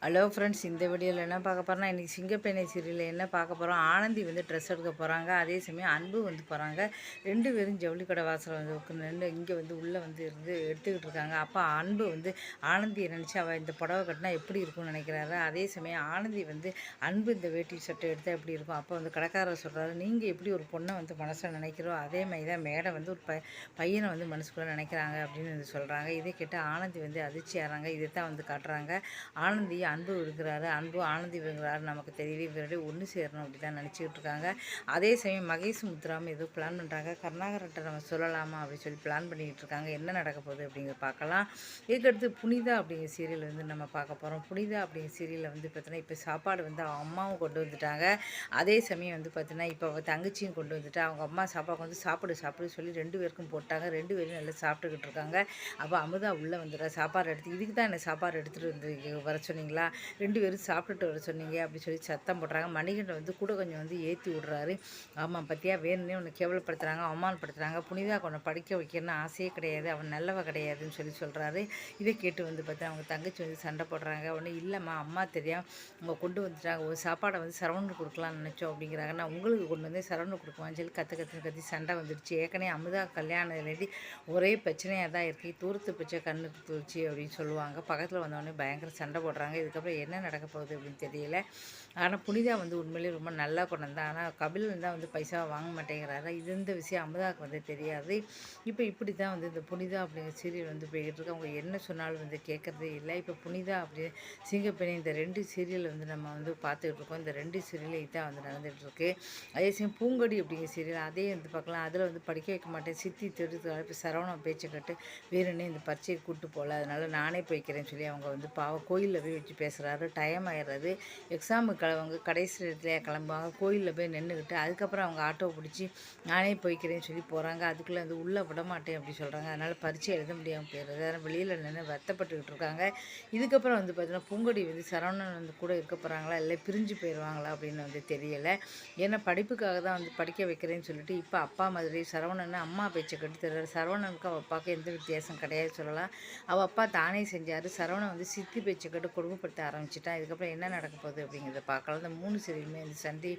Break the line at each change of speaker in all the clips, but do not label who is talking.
Hello friends, இந்த வீடியோவில் என்ன பார்க்க போகிறோம்னா, இன்றைக்கி சிங்கப்பெண்ணை சீரியலில் என்ன பார்க்க போகிறோம். ஆனந்தி வந்து ட்ரெஸ் எடுக்க போகிறாங்க. அதே சமயம் அன்பு வந்து போகிறாங்க. 2 பேரும் ஜவுளி கடை வாசல் வந்து நின்று இங்கே வந்து உள்ளே வந்து இருந்து எடுத்துக்கிட்டு இருக்காங்க. அப்போ அன்பு வந்து ஆனந்தியை நினச்சி அவள் இந்த புடவை கட்டினா எப்படி இருக்கும்னு நினைக்கிறாரு. அதே சமயம் ஆனந்தி வந்து அன்பு இந்த வேட்டி சட்டை எடுத்தால் எப்படி இருக்கும். அப்போ வந்து கடைக்காரர் சொல்கிறாரு, நீங்கள் எப்படி ஒரு பொண்ணை வந்து மனசில் நினைக்கிறோம் அதே மாதிரி தான் மேடை வந்து ஒரு பையனை வந்து மனசுக்குள்ளே நினைக்கிறாங்க அப்படின்னு வந்து சொல்கிறாங்க. இதை கேட்டு ஆனந்தி வந்து அதிர்ச்சி ஆகிறாங்க. இதை தான் வந்து காட்டுறாங்க. ஆனந்தி அன்பு இருக்கிறாரு, அன்பு ஆனந்தி இருக்கிறாரு நமக்கு தெரியல. இவருடைய ஒன்று சேரணும் அப்படி தான் நினச்சிக்கிட்டு இருக்காங்க. அதே சமயம் மகேஷ் முத்துராம ஏதோ பிளான் பண்ணுறாங்க. கருணாகரன்ட்ட நம்ம சொல்லலாமா அப்படின்னு சொல்லி பிளான் பண்ணிக்கிட்டு இருக்காங்க. என்ன நடக்க போகுது அப்படிங்கிறத பார்க்கலாம். இதுக்கடுத்து புனிதா அப்படிங்கிற சீரியல் வந்து நம்ம பார்க்க போகிறோம். புனிதா அப்படிங்கிற சீரியலில் வந்து பார்த்தீங்கன்னா, இப்போ சாப்பாடு வந்து அம்மாவும் கொண்டு வந்துட்டாங்க. அதே சமயம் வந்து பார்த்தீங்கன்னா, இப்போ தங்கச்சியும் கொண்டு வந்துட்டு அவங்க அம்மா சாப்பாடு வந்து சாப்பிடு சொல்லி 2 பேருக்கும் போட்டாங்க. 2 பேரும் நல்லா சாப்பிட்டுக்கிட்டு இருக்காங்க. அப்போ அமுதா உள்ளே வந்துடுறா சாப்பாடு எடுத்து. இதுக்கு தான் என்ன சாப்பாடு எடுத்துகிட்டு வந்து வர சொன்னீங்களா, 2 பேரும் சாப்பிட்டுட்டு வர சொன்னீங்க அப்படி சொல்லி சத்தம் போடுறாங்க. மணிகண்டன் வந்து கூட கொஞ்சம் வந்து ஏற்றி விட்றாரு. ஆமாம் பற்றியா, வேணுன்னே உன்னை கேவலப்படுத்துகிறாங்க, அவமானப்படுத்துகிறாங்க. புனிதா கொண்டு படிக்க வைக்கணும்னு ஆசையே கிடையாது, அவன் நல்லவ கிடையாதுன்னு சொல்லி சொல்கிறாரு. இதை கேட்டு வந்து பார்த்தா அவங்க தங்கச்சி வந்து சண்டை போடுறாங்க. உடனே இல்லைம்மா, அம்மா தெரியாம அவங்க கொண்டு வந்துட்டாங்க, ஒரு சாப்பாடை வந்து சரவணனுக்கு கொடுக்கலான்னு நினச்சோம் அப்படிங்கிறாங்க. நான் உங்களுக்கு கொண்டு வந்து சரவணனுக்கு கொடுக்குவான்னு சொல்லி கத்தி சண்டை வந்துடுச்சு. ஏற்கனவே அமுதா கல்யாணத்துலேருந்து ஒரே பிரச்சனையாக தான் இருக்குது. தூரத்து பிச்சை கண்ணுக்கு தூச்சி அப்படின்னு சொல்லுவாங்க. பக்கத்தில் வந்தோடனே பயங்கர சண்டை போடுறாங்க. இதுக்கப்புறம் என்ன நடக்க போகுது அப்படின்னு தெரியல. ஆனால் புனிதா வந்து உண்மையிலேயே ரொம்ப நல்லா கொண்டு வந்தேன். ஆனால் கபிலன் தான் வந்து பைசா வாங்க மாட்டேங்கிறாரு. இது இந்த விஷயம் அமுதாவுக்கு வந்து தெரியாது. இப்போ இப்படி தான் வந்து இந்த புனிதா அப்படிங்கிற சீரியல் வந்து போய்கிட்டு இருக்கு. அவங்க என்ன சொன்னாலும் வந்து கேட்குறதே இல்லை. இப்போ புனிதா அப்படி சிங்கப்பெண்ணை இந்த 2 சீரியல் வந்து நம்ம வந்து பார்த்துக்கிட்டு இருக்கோம். இந்த 2 சீரியல் இதான் வந்து நடந்துகிட்டு இருக்கு. அதே சமயம் பூங்கொடி அப்படிங்கிற சீரியல் அதே வந்து பார்க்கலாம். அதில் வந்து படிக்க வைக்க மாட்டேன், சித்தி திருத்து இப்போ சரவணன் பேச்சை கட்டு வேணுன்னே இந்த பரீட்சையை கூப்பிட்டு போகல, அதனால் நானே போய்க்கிறேன்னு சொல்லி அவங்க வந்து பாவம் கோயிலில் போய் வச்சு பேசுகிறாரு. டைம் ஆயிடுறது. எக்ஸாமுக்கு அவங்க கடைசி இடத்துல கிளம்புவாங்க. கோயிலில் போய் நின்றுக்கிட்டு அதுக்கப்புறம் அவங்க ஆட்டோ பிடிச்சி நானே போய்க்கிறேன்னு சொல்லி போகிறாங்க. அதுக்குள்ளே வந்து உள்ளே விட மாட்டேன் அப்படி சொல்கிறாங்க. அதனால் பரீட்சை எழுத முடியாமல் போயிடுறது. அதனால் வெளியில் நின்று வருத்தப்பட்டுக்கிட்டு இருக்காங்க. இதுக்கப்புறம் வந்து பார்த்தீங்கன்னா, பூங்கொடி வந்து சரவணன் வந்து கூட இருக்க போகிறாங்களா இல்லை பிரிஞ்சு போயிடுவாங்களா அப்படின்னு வந்து தெரியலை. ஏன்னா படிப்புக்காக தான் வந்து படிக்க வைக்கிறேன்னு சொல்லிட்டு இப்போ அப்பா மாதிரி சரவணன் அம்மா பேச்சை கட்டு தர்றாரு. சரவணனுக்கு அவள் அப்பாவுக்கு எந்த வித்தியாசம் கிடையாது சொல்லலாம். அவள் அப்பா தானே செஞ்சார். சரவணன் வந்து சித்தி பேச்சை கட்டு கொடுமைப்படுத்த ஆரம்பிச்சிட்டான். இதுக்கப்புறம் என்ன நடக்க போகுது அப்படிங்கிறத பார்க்கலாம். இந்த 3 சீரியலுமே இந்த சண்டே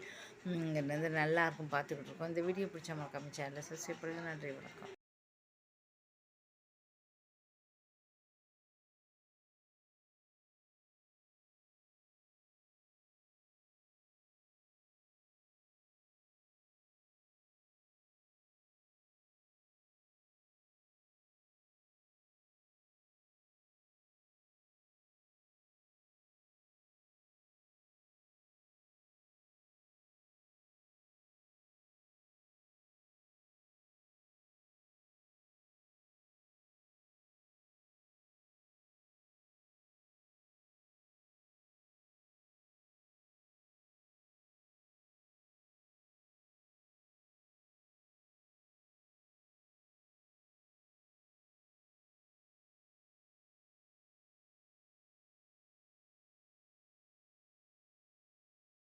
வந்து நல்லாயிருக்கும் பார்த்துக்கிட்டு இருக்கோம். இந்த வீடியோ பிடிச்ச மறக்காம சேனலை சப்ஸ்கிரைப் பண்ணுங்கள். நன்றி, வணக்கம்.